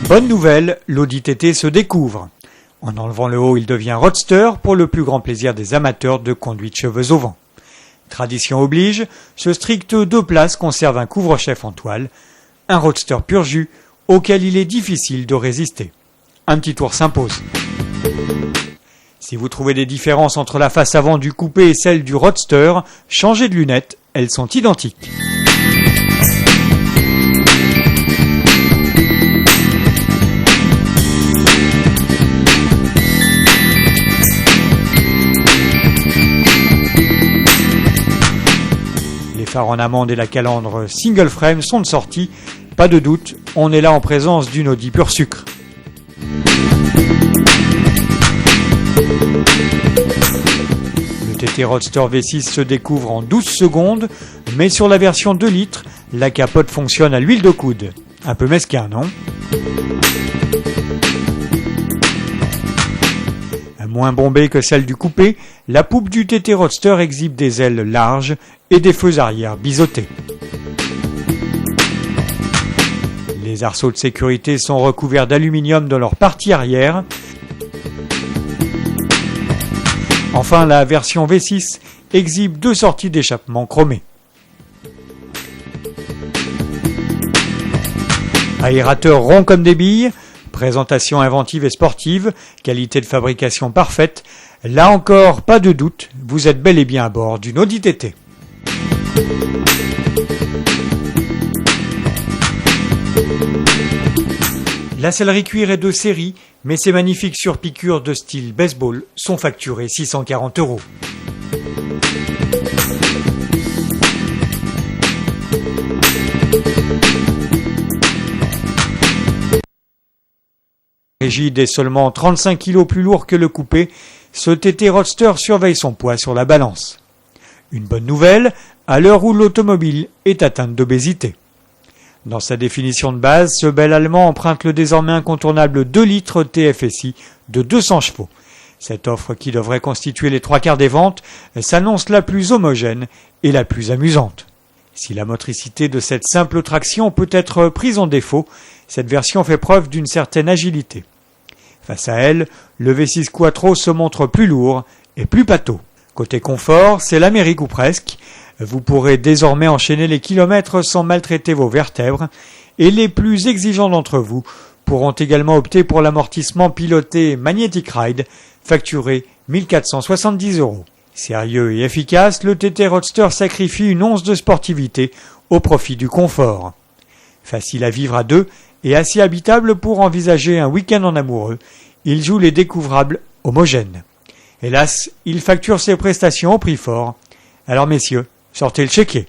Bonne nouvelle, l'Audi TT se découvre. En enlevant le haut, il devient roadster pour le plus grand plaisir des amateurs de conduite cheveux au vent. Tradition oblige, ce strict 2 places conserve un couvre-chef en toile, un roadster pur jus auquel il est difficile de résister. Un petit tour s'impose. Si vous trouvez des différences entre la face avant du coupé et celle du roadster, changez de lunettes, elles sont identiques. Les phares en amande et la calandre single frame sont de sortie. Pas de doute, on est là en présence d'une Audi pur sucre. Le TT Roadster V6 se découvre en 12 secondes, mais sur la version 2 litres, la capote fonctionne à l'huile de coude. Un peu mesquin, non ? Moins bombée que celle du coupé, la poupe du TT Roadster exhibe des ailes larges et des feux arrière biseautés. Les arceaux de sécurité sont recouverts d'aluminium dans leur partie arrière. Enfin, la version V6 exhibe 2 sorties d'échappement chromées. Aérateur rond comme des billes, présentation inventive et sportive, qualité de fabrication parfaite. Là encore, pas de doute, vous êtes bel et bien à bord d'une Audi TT. La sellerie cuir est de série, mais ces magnifiques surpiqûres de style baseball sont facturées 640 €. Rigide et seulement 35 kg plus lourd que le coupé, ce TT Roadster surveille son poids sur la balance. Une bonne nouvelle, à l'heure où l'automobile est atteinte d'obésité. Dans sa définition de base, ce bel Allemand emprunte le désormais incontournable 2 litres TFSI de 200 chevaux. Cette offre, qui devrait constituer les 3/4 des ventes, s'annonce la plus homogène et la plus amusante. Si la motricité de cette simple traction peut être prise en défaut, cette version fait preuve d'une certaine agilité. Face à elle, le V6 Quattro se montre plus lourd et plus pâteau. Côté confort, c'est l'Amérique ou presque. Vous pourrez désormais enchaîner les kilomètres sans maltraiter vos vertèbres, et les plus exigeants d'entre vous pourront également opter pour l'amortissement piloté Magnetic Ride, facturé 1 470 €. Sérieux et efficace, le TT Roadster sacrifie une once de sportivité au profit du confort. Facile à vivre à deux et assez habitable pour envisager un week-end en amoureux, il joue les découvrables homogènes. Hélas, il facture ses prestations au prix fort. Alors messieurs, sortez le chéquier.